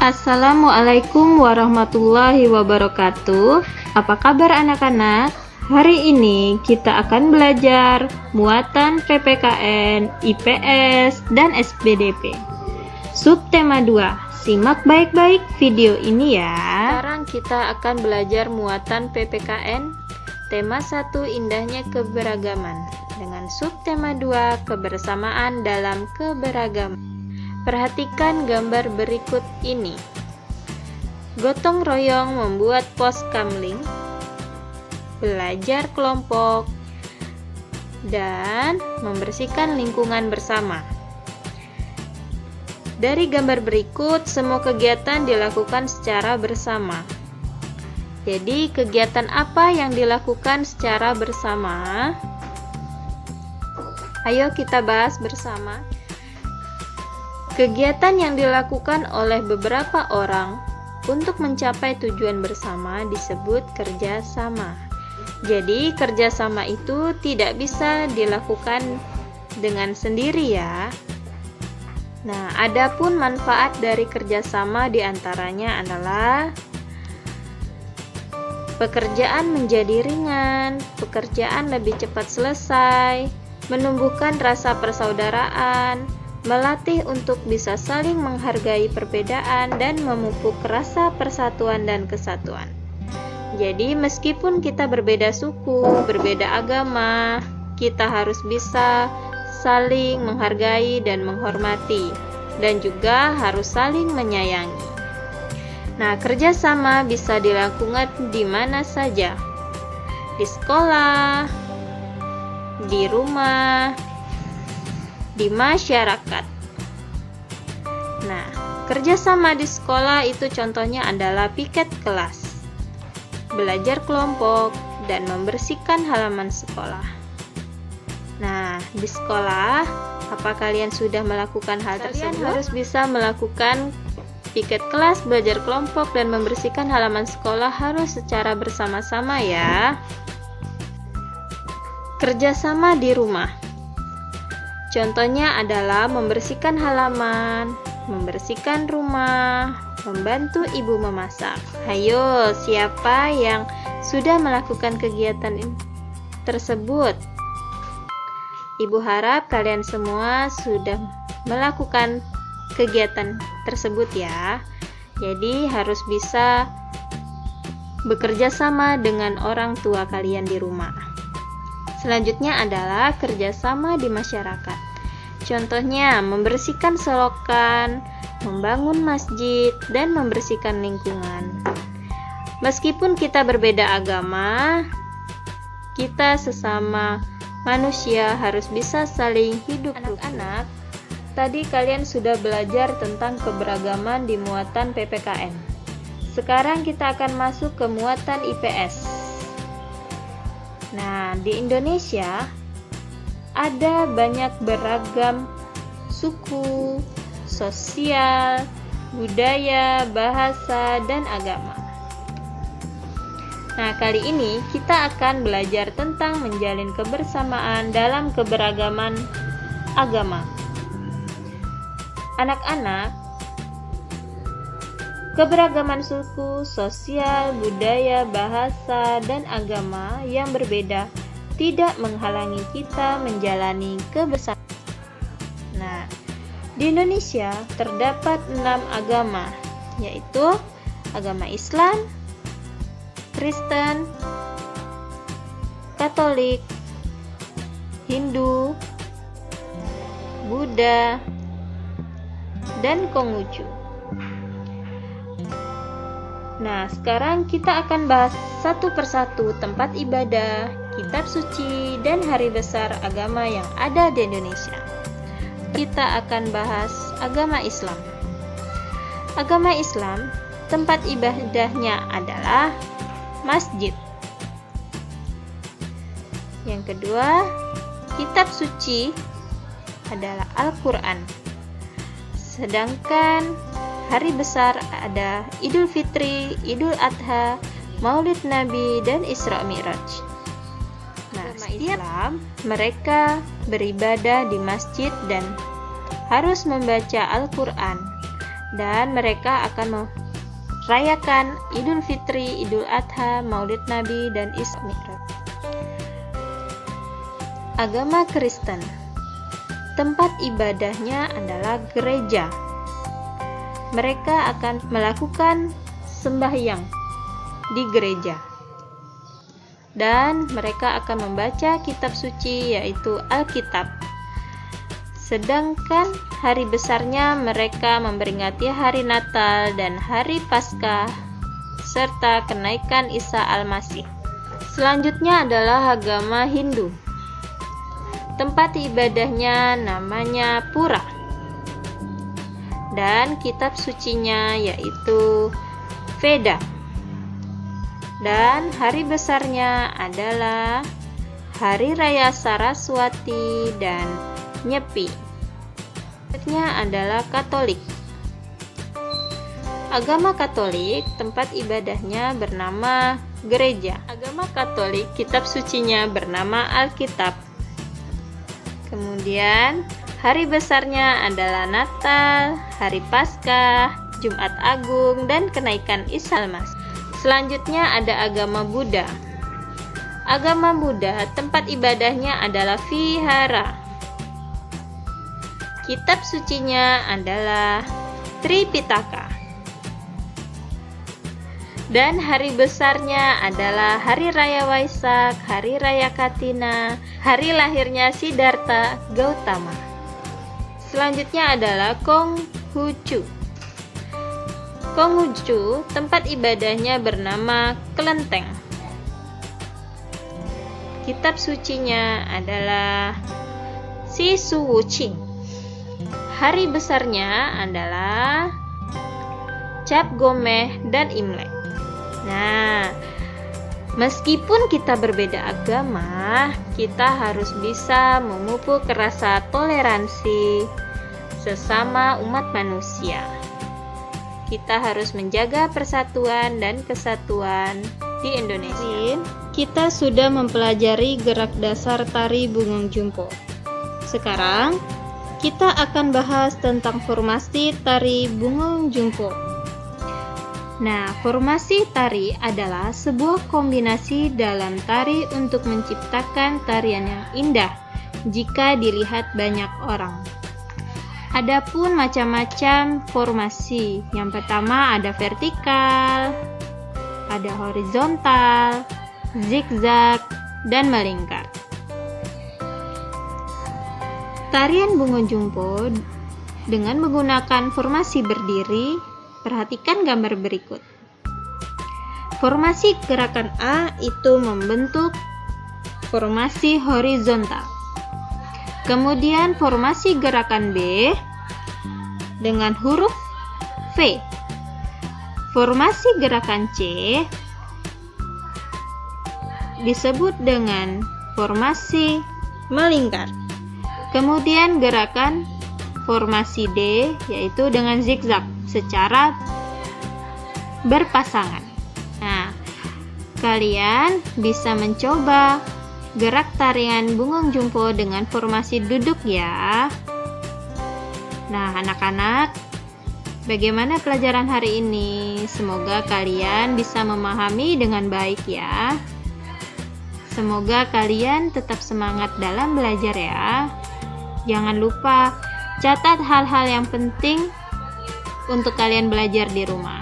Assalamualaikum warahmatullahi wabarakatuh. Apa kabar anak-anak? Hari ini kita akan belajar muatan PPKN, IPS, dan SPDP. Subtema 2. Simak baik-baik video ini ya. Sekarang kita akan belajar muatan PPKN. Tema 1 indahnya keberagaman. Dengan subtema 2 kebersamaan dalam keberagaman. Perhatikan gambar berikut ini. Gotong royong membuat pos kamling, belajar kelompok, dan membersihkan lingkungan bersama. Dari gambar berikut, semua kegiatan dilakukan secara bersama. Jadi, kegiatan apa yang dilakukan secara bersama? Ayo kita bahas bersama. Kegiatan yang dilakukan oleh beberapa orang untuk mencapai tujuan bersama disebut kerjasama. Jadi, kerjasama itu tidak bisa dilakukan dengan sendiri ya. Nah, adapun manfaat dari kerjasama diantaranya adalah pekerjaan menjadi ringan, pekerjaan lebih cepat selesai, menumbuhkan rasa persaudaraan, melatih untuk bisa saling menghargai perbedaan dan memupuk rasa persatuan dan kesatuan. Jadi meskipun kita berbeda suku, berbeda agama, kita harus bisa saling menghargai dan menghormati, dan juga harus saling menyayangi. Nah, kerjasama bisa dilakukan di mana saja, di sekolah, di rumah, di masyarakat. Nah, kerjasama di sekolah itu contohnya adalah piket kelas, belajar kelompok, dan membersihkan halaman sekolah. Nah, di sekolah, apa kalian sudah melakukan hal tersebut? Kalian harus bisa melakukan piket kelas, belajar kelompok, dan membersihkan halaman sekolah harus secara bersama-sama ya. Kerjasama di rumah. Contohnya adalah membersihkan halaman, membersihkan rumah, membantu ibu memasak. Hayo, siapa yang sudah melakukan kegiatan tersebut? Ibu harap kalian semua sudah melakukan kegiatan tersebut ya. Jadi harus bisa bekerja sama dengan orang tua kalian di rumah. Selanjutnya adalah kerjasama di masyarakat. Contohnya, membersihkan selokan, membangun masjid, dan membersihkan lingkungan. Meskipun kita berbeda agama, kita sesama manusia harus bisa saling hidup. Anak-anak, tadi kalian sudah belajar tentang keberagaman di muatan PPKN. Sekarang kita akan masuk ke muatan IPS. Nah, di Indonesia ada banyak beragam suku, sosial, budaya, bahasa, dan agama. Nah, kali ini kita akan belajar tentang menjalin kebersamaan dalam keberagaman agama. Anak-anak, keberagaman suku, sosial, budaya, bahasa, dan agama yang berbeda tidak menghalangi kita menjalani kebersamaan. Nah, di Indonesia terdapat 6 agama, yaitu agama Islam, Kristen, Katolik, Hindu, Buddha, dan Konghucu. Nah, sekarang kita akan bahas satu persatu tempat ibadah, kitab suci, dan hari besar agama yang ada di Indonesia. Kita akan bahas agama Islam. Agama Islam, tempat ibadahnya adalah masjid. Yang kedua, kitab suci adalah Al-Quran. Sedangkan hari besar ada Idul Fitri, Idul Adha, Maulid Nabi, dan Isra Mi'raj. Nah, setiap Islam mereka beribadah di masjid dan harus membaca Al-Quran dan mereka akan merayakan Idul Fitri, Idul Adha, Maulid Nabi, dan Isra Mi'raj. Agama Kristen, tempat ibadahnya adalah gereja. Mereka akan melakukan sembahyang di gereja, dan mereka akan membaca kitab suci, yaitu Alkitab. Sedangkan hari besarnya mereka memperingati hari Natal dan hari Paskah serta kenaikan Isa Al-Masih. Selanjutnya adalah agama Hindu. Tempat ibadahnya namanya Pura, dan kitab sucinya yaitu Veda. Dan hari besarnya adalah Hari Raya Saraswati dan Nyepi. Selanjutnya adalah Katolik. Agama Katolik, tempat ibadahnya bernama gereja. Agama Katolik, kitab sucinya bernama Alkitab. Kemudian hari besarnya adalah Natal, Hari Paskah, Jumat Agung, dan kenaikan Isa Al-Masih. Selanjutnya ada agama Buddha. Agama Buddha, tempat ibadahnya adalah Vihara. Kitab sucinya adalah Tripitaka. Dan hari besarnya adalah Hari Raya Waisak, Hari Raya Katina, hari lahirnya Siddhartha Gautama. Selanjutnya adalah Konghucu. Konghucu, tempat ibadahnya bernama Kelenteng. Kitab sucinya adalah Sisuwuching. Hari besarnya adalah Cap Gomeh dan Imlek. Nah, meskipun kita berbeda agama, kita harus bisa memupuk rasa toleransi sesama umat manusia. Kita harus menjaga persatuan dan kesatuan di Indonesia. Kita sudah mempelajari gerak dasar tari Bungung Jumpo. Sekarang kita akan bahas tentang formasi tari Bungung Jumpo. Nah, formasi tari adalah sebuah kombinasi dalam tari untuk menciptakan tarian yang indah jika dilihat banyak orang. Adapun macam-macam formasi. Yang pertama ada vertikal, ada horizontal, zigzag, dan melingkar. Tarian Bungung Jumpo dengan menggunakan formasi berdiri, perhatikan gambar berikut. Formasi gerakan A itu membentuk formasi horizontal. Kemudian formasi gerakan B dengan huruf V. Formasi gerakan C disebut dengan formasi melingkar. Kemudian gerakan formasi D yaitu dengan zigzag secara berpasangan. Nah, kalian bisa mencoba gerak tarian Bungung Jumpo dengan formasi duduk ya. Nah, anak-anak, bagaimana pelajaran hari ini? Semoga kalian bisa memahami dengan baik ya. Semoga kalian tetap semangat dalam belajar ya. Jangan lupa catat hal-hal yang penting untuk kalian belajar di rumah.